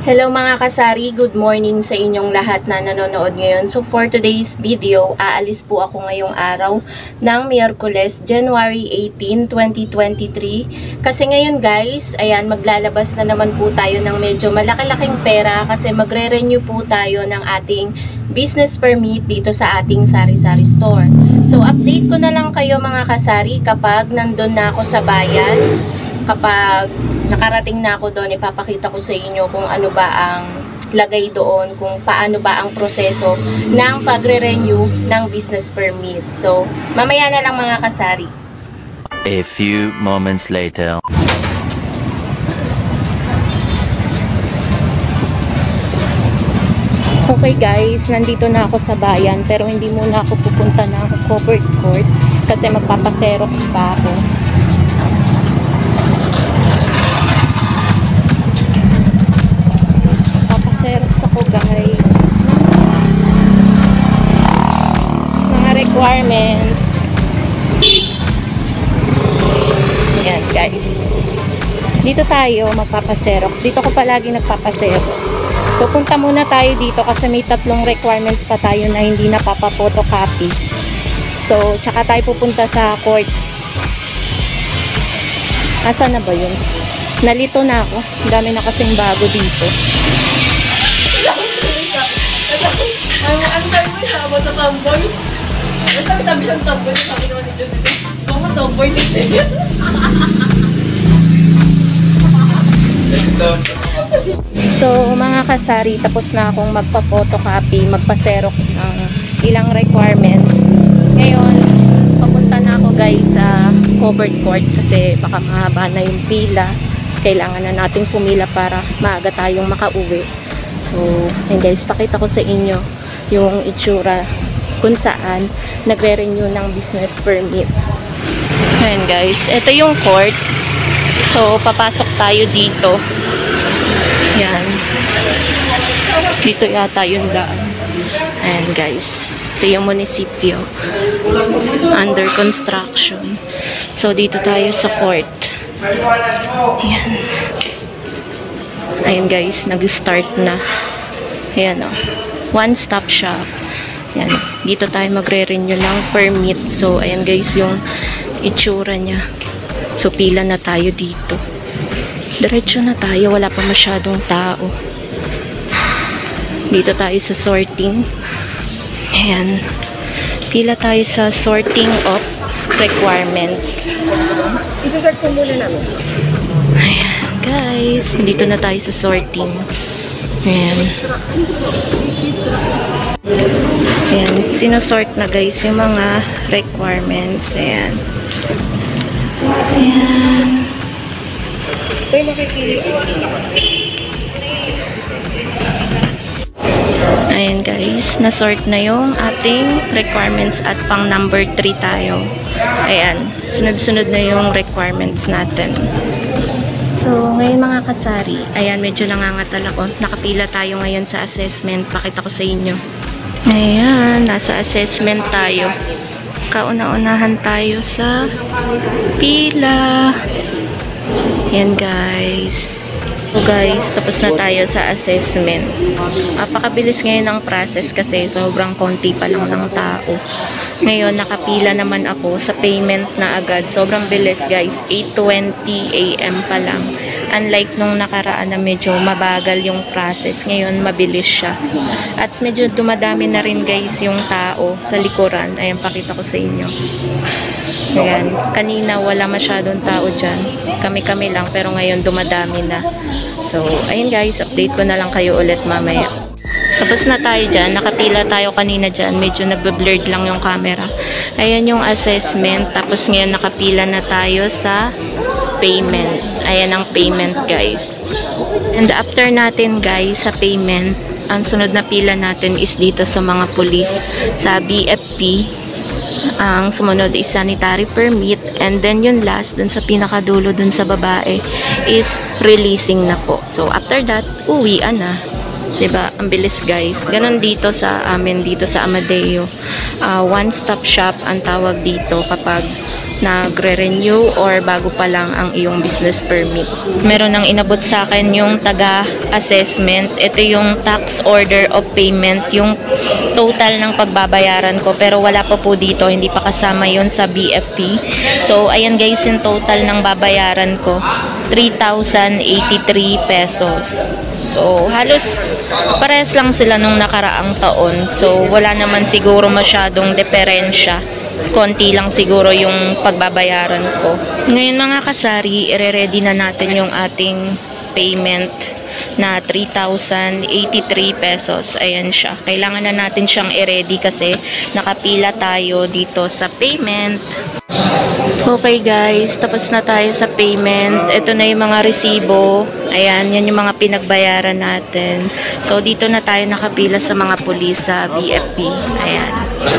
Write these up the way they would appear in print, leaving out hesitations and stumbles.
Hello mga kasari, good morning sa inyong lahat na nanonood ngayon. So for today's video, aalis po ako ngayong araw ng Miyerkules, January 18, 2023. Kasi ngayon guys, ayan, maglalabas na naman po tayo ng medyo malaki-laking pera kasi magre-renew po tayo ng ating business permit dito sa ating sari-sari store. So update ko na lang kayo mga kasari kapag nandun na ako sa bayan. Kapag nakarating na ako doon, ipapakita ko sa inyo kung ano ba ang lagay doon, kung paano ba ang proseso ng pagre-renew ng business permit. So, mamaya na lang mga kasari. A few moments later. Okay guys, nandito na ako sa bayan pero hindi muna ako pupunta ng covered court kasi magpapaserox pa ako. Guys, mga requirements. Ayan guys, dito tayo magpapaserox. Dito ko palagi nagpapaserox. So punta muna tayo dito kasi may tatlong requirements pa tayo na hindi napapapotocopy. So tsaka tayo pupunta sa court. Asa na ba yun? Nalito na ako, dami na kasing bago dito. Ano tayo mo siya about sa tomboy? Ang tabi-tabi ng tomboy. Sabi naman ni Diyos dito. Kung mo tomboy dito. So mga kasari, tapos na akong magpa-photocopy, magpa-xerox ng ilang requirements. Ngayon, papunta na ako guys sa covered court kasi baka mahaba na yung pila. Kailangan na nating pumila para maaga tayong makauwi. So, and guys, pakita ko sa inyo yung itsura kung saan nagre-renew ng business permit. Ayan guys, ito yung court. So, papasok tayo dito. Ayan. Dito yata yung daan. Ayan guys, ito yung munisipyo. Under construction. So, dito tayo sa court. Ayan. Ayan guys, nag-start na. Ayan o. One-stop shop. Ayan. Dito tayo magre-renew ng permit. So, ayan guys yung itsura niya. So, pila na tayo dito. Diretso na tayo. Wala pa masyadong tao. Dito tayo sa sorting. Ayan. Pila tayo sa sorting of requirements. Ito-sort ko muna namin. Ayan. Guys, dito na tayo sa sorting. Ayan. Ayan, sinusort na guys yung mga requirements. Ayan. Ayan. Ito yung makikili. Ayan guys, nasort na yung ating requirements at pang number 3 tayo. Ayan, sunod-sunod na yung requirements natin. So, ngayon mga kasari, ayan, medyo nangangatal ako. Nakapila tayo ngayon sa assessment. Pakita ko sa inyo. Ayan, nasa assessment tayo. Kauna-unahan tayo sa pila. Ayan guys. So guys, tapos na tayo sa assessment. Napakabilis ngayon ang process kasi sobrang konti pa lang ng tao. Ngayon, nakapila naman ako sa payment na agad. Sobrang bilis guys. 8:20 AM pa lang. Unlike nung nakaraan na medyo mabagal yung process. Ngayon, mabilis siya. At medyo dumadami na rin guys yung tao sa likuran. Ayan, pakita ko sa inyo. Ayan. Kanina wala masyadong tao dyan. Kami-kami lang. Pero ngayon dumadami na. So, ayun guys. Update ko na lang kayo ulit mamaya. Tapos na tayo dyan. Nakapila tayo kanina dyan. Medyo nagbe-blurred lang yung camera. Ayan yung assessment. Tapos ngayon nakapila na tayo sa payment. Ayan ang payment guys. And after natin guys sa payment, ang sunod na pila natin is dito sa mga police. Sa BFP. Ang sumunod is sanitary permit. And then yung last, dun sa pinakadulo dun sa babae is releasing na po. So after that, uwian na. Diba? Ang bilis guys. Ganon dito sa amin, dito sa Amadeo. One-stop shop ang tawag dito kapag nagre-renew or bago pa lang ang iyong business permit. Meron nang inabot sa akin yung taga-assessment. Ito yung tax order of payment, yung total ng pagbabayaran ko. Pero wala pa po dito, hindi pa kasama yun sa BFP. So, ayan guys, yung total ng babayaran ko, 3,083 pesos. So, halos parehas lang sila nung nakaraang taon. So, wala naman siguro masyadong diferensya. Konti lang siguro yung pagbabayaran ko. Ngayon mga kasari, ire-ready na natin yung ating payment na 3,083 pesos. Ayan siya. Kailangan na natin siyang i-ready kasi nakapila tayo dito sa payment. Okay guys, tapos na tayo sa payment. Ito na yung mga resibo. Ayan, yan yung mga pinagbayaran natin. So, dito na tayo nakapila sa mga pulis sa BFP. Ayan.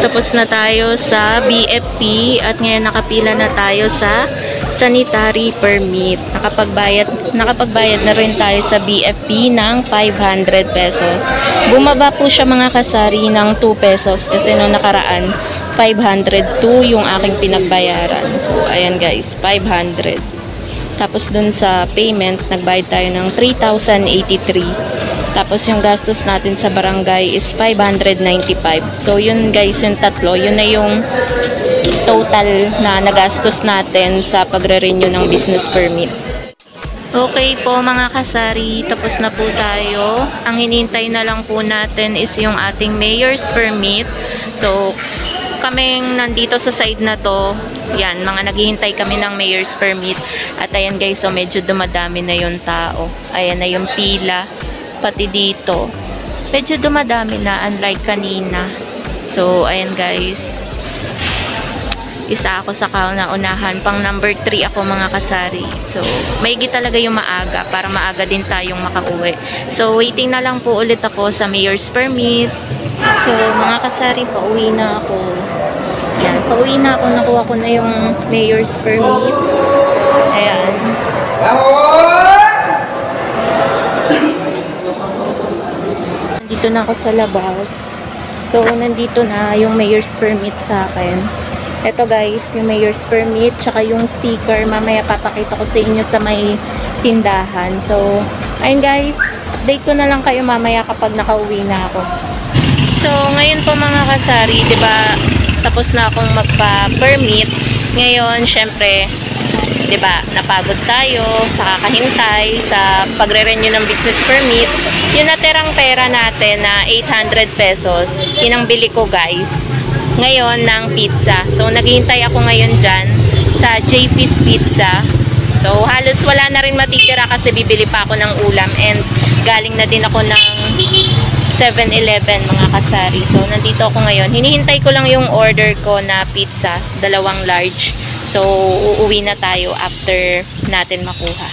Tapos na tayo sa BFP at ngayon nakapila na tayo sa sanitary permit. Nakapagbayad na rin tayo sa BFP ng 500 pesos. Bumaba po siya mga kasari ng 2 pesos kasi no nakaraan 502 yung aking pinagbayaran. So, ayan guys, 500. Tapos dun sa payment, nagbayad tayo ng 3,083. Tapos yung gastos natin sa barangay is 595. So, yun guys, yung tatlo. Yun na yung total na nagastos natin sa pagre-renew ng business permit. Okay po mga kasari, tapos na po tayo. Ang hinihintay na lang po natin is yung ating mayor's permit. So, kaming nandito sa side na to, yan, mga naghihintay kami ng mayor's permit. At ayan guys, so medyo dumadami na yung tao. Ayan na yung pila, pati dito. Medyo dumadami na, unlike kanina. So, ayan guys. Isa ako sa kauna-unahan. Pang number 3 ako mga kasari. So, maigi talaga yung maaga para maaga din tayong makauwi. So, waiting na lang po ulit ako sa mayor's permit. So, mga kasari, pauwi na ako. Yan, pauwi na ako. Nakuha ko na yung mayor's permit. Ayan. Nandito na ako sa labas. So, nandito na yung mayor's permit sa akin. Ito guys, yung mayor's permit, tsaka yung sticker. Mamaya papakita ko sa inyo sa may tindahan. So, ayun guys, update ko na lang kayo mamaya kapag nakauwi na ako. So, ngayon po mga kasari, diba, tapos na akong magpa-permit. Ngayon, syempre, diba, napagod tayo sa kakahintay, sa pagre-renew ng business permit. Yung natirang pera natin na 800 pesos, pinangbili ko guys, ngayon ng pizza. So, naghihintay ako ngayon dyan sa JP's Pizza. So, halos wala na rin matitira kasi bibili pa ako ng ulam and galing na din ako ng 7-Eleven mga kasari. So, nandito ako ngayon. Hinihintay ko lang yung order ko na pizza, 2 large. So, uuwi na tayo after natin makuha.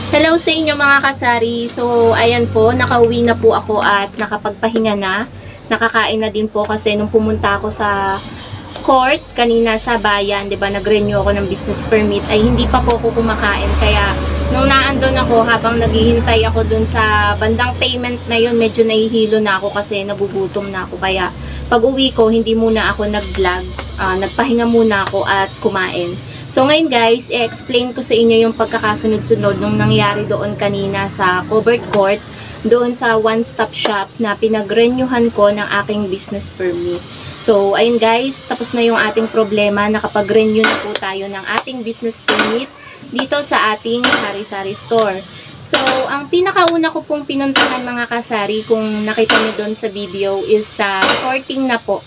Hello sa inyo mga kasari. So, ayan po, nakauwi na po ako at nakapagpahinga na. Nakakain na din po kasi nung pumunta ako sa court kanina sa bayan, 'di ba, nag-renew ako ng business permit, ay hindi pa po ako kumakain. Kaya nung naandun ako, habang naghihintay ako dun sa bandang payment na yun, medyo nahihilo na ako kasi nagugutom na ako. Kaya pag-uwi ko, hindi muna ako nag-vlog, nagpahinga muna ako at kumain. So ngayon guys, i-explain ko sa inyo yung pagkakasunod-sunod nung nangyari doon kanina sa covered court, doon sa one-stop shop na pinag-renewhan ko ng aking business permit. So, ayun guys, tapos na yung ating problema. Nakapag-renew na po tayo ng ating business permit dito sa ating sari-sari store. So, ang pinakauna ko pong pinuntahan mga kasari, kung nakita nyo doon sa video, is sa sorting na po.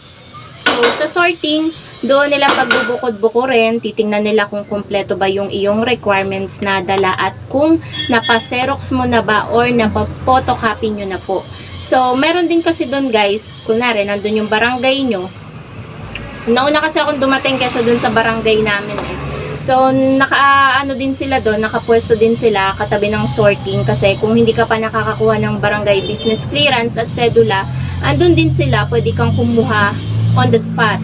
So, sa sorting, doon nila pagbubukod-bukurin, titingnan nila kung kompleto ba yung iyong requirements na dala at kung napa-xerox mo na ba or napa-photocopy nyo na po. So, meron din kasi doon guys, kunwari, nandun yung barangay nyo. Nauna kasi akong dumating kesa doon sa barangay namin eh. So, naka-ano din sila doon, nakapwesto din sila katabi ng sorting kasi kung hindi ka pa nakakakuha ng barangay business clearance at sedula, andun din sila, pwede kang kumuha on the spot.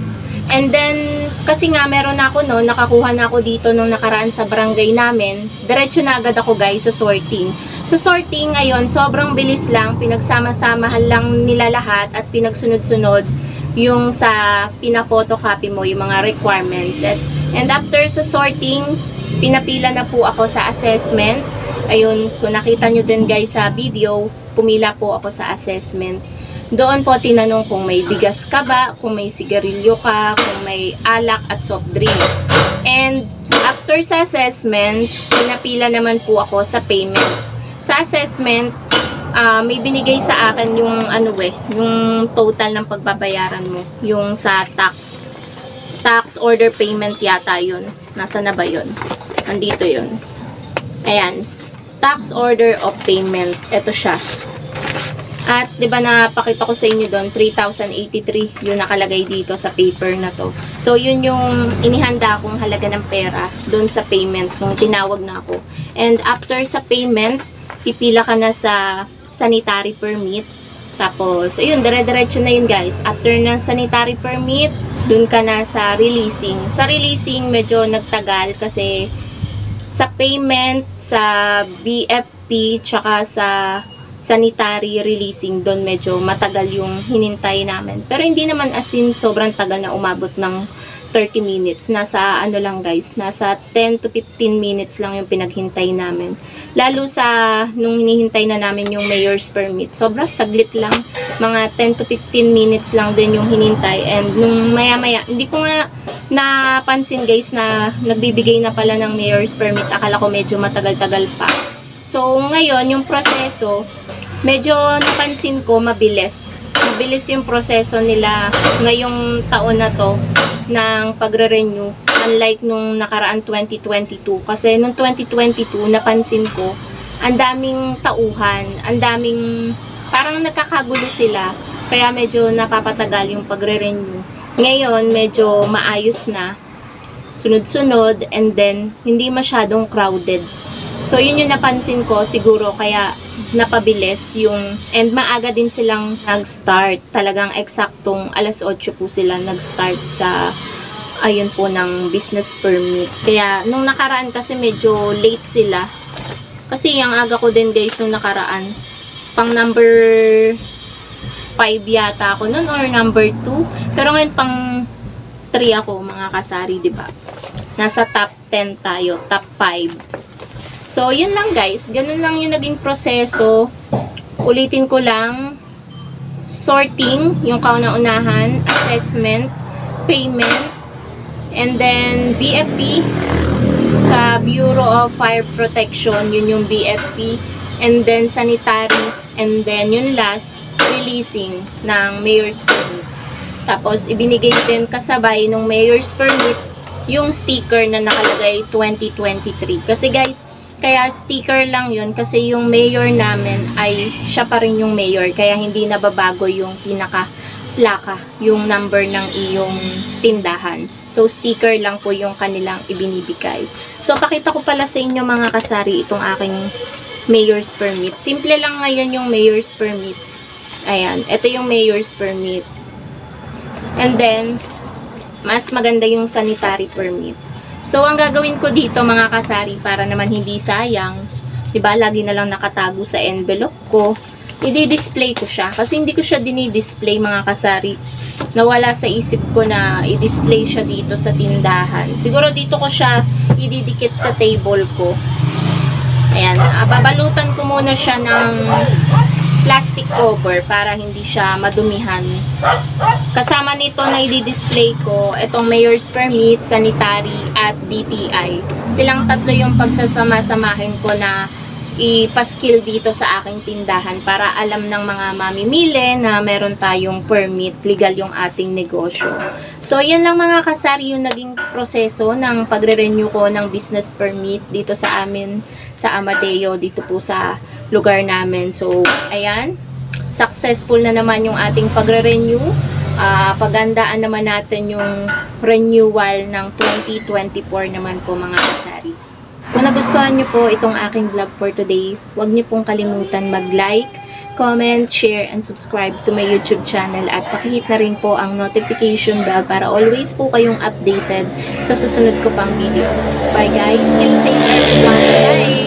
And then, kasi nga meron na ako no, nakakuha na ako dito nung nakaraan sa barangay namin. Diretso na agad ako guys sa sorting. Sa sorting ngayon, sobrang bilis lang. Pinagsama-samahan lang nila lahat at pinagsunod-sunod yung sa pinapotocopy mo, yung mga requirements. And after sa sorting, pinapila na po ako sa assessment. Ayun, kung nakita nyo din guys sa video, pumila po ako sa assessment. Doon po tinanong kung may bigas ka ba, kung may sigarilyo ka, kung may alak at soft drinks. And after sa assessment, pinapila naman po ako sa payment. Sa assessment, may binigay sa akin yung yung total ng pagbabayaran mo, yung sa tax order payment yata yun. Nasa na ba yun? Andito yun. Ayan. Tax order of payment. Ito siya. At 'di ba napakita ko sa inyo doon 3,083 yung nakalagay dito sa paper na to. So yun yung inihanda kong halaga ng pera doon sa payment nung tinawag na ako. And after sa payment, pipila ka na sa sanitary permit. Tapos ayun, dire-diretso na yun guys. After ng sanitary permit, doon ka na sa releasing. Sa releasing medyo nagtagal kasi sa payment, sa BFP, tsaka sa sanitary releasing, doon medyo matagal yung hinintay namin. Pero hindi naman as in sobrang tagal na umabot ng 30 minutes. Nasa ano lang guys, nasa 10 to 15 minutes lang yung pinaghintay namin. Lalo sa nung hinihintay na namin yung mayor's permit, sobrang saglit lang. Mga 10 to 15 minutes lang din yung hinintay. And nung maya-maya, hindi ko nga napansin guys na nagbibigay na pala ng mayor's permit. Akala ko medyo matagal-tagal pa. So, ngayon, yung proseso, medyo napansin ko mabilis. Mabilis yung proseso nila ngayong taon na to ng pagre-renew. Unlike nung nakaraan 2022. Kasi nung 2022, napansin ko, ang daming tauhan, ang daming, parang nagkakagulo sila. Kaya medyo napapatagal yung pagre-renew. Ngayon, medyo maayos na. Sunod-sunod, and then, hindi masyadong crowded. So, yun yung napansin ko, siguro, kaya napabilis yung, and maaga din silang nag-start. Talagang eksaktong alas 8 po sila nag-start sa, ayun po, ng business permit. Kaya, nung nakaraan kasi medyo late sila. Kasi, ang aga ko din guys, nung nakaraan, pang number 5 yata ako nun, or number 2. Pero ngayon, pang 3 ako, mga kasari, diba? Nasa top 10 tayo, top 5. So, yun lang guys. Ganun lang yung naging proseso. Ulitin ko lang. Sorting, yung kauna-unahan. Assessment, payment, and then BFP sa Bureau of Fire Protection. Yun yung BFP. And then sanitary. And then yung last, releasing ng mayor's permit. Tapos, ibinigay din kasabay ng mayor's permit yung sticker na nakalagay 2023. Kasi guys, kaya sticker lang yun kasi yung mayor namin ay siya pa rin yung mayor. Kaya hindi nababago yung pinaka-plaka, yung number ng iyong tindahan. So, sticker lang po yung kanilang ibinibigay. So, pakita ko pala sa inyo mga kasari itong aking mayor's permit. Simple lang ngayon yung mayor's permit. Ayan, ito yung mayor's permit. And then, mas maganda yung sanitary permit. So, ang gagawin ko dito mga kasari para naman hindi sayang, diba, lagi na lang nakatago sa envelope ko, i-display ko siya. Kasi hindi ko siya dinidisplay mga kasari. Nawala sa isip ko na i-display siya dito sa tindahan. Siguro dito ko siya ididikit sa table ko. Ayan, babalutan ko muna siya ng plastic cover para hindi siya madumihan. Kasama nito na i-display ko itong mayor's permit, sanitary at DTI. Silang tatlo yung pagsasama-samahin ko na ipaskill dito sa aking tindahan para alam ng mga mamimili na meron tayong permit, legal yung ating negosyo. So, yan lang mga kasari yung naging proseso ng pagre-renew ko ng business permit dito sa amin, sa Amadeo, dito po sa lugar namin. So, ayan, successful na naman yung ating pagre-renew. Pagandaan naman natin yung renewal ng 2024 naman po mga kasari. So, kung nagustuhan nyo po itong aking vlog for today, huwag nyo pong kalimutan mag-like, comment, share, and subscribe to my YouTube channel at pakihit na rin po ang notification bell para always po kayong updated sa susunod ko pang video. Bye guys! Keep safe everyone! Bye!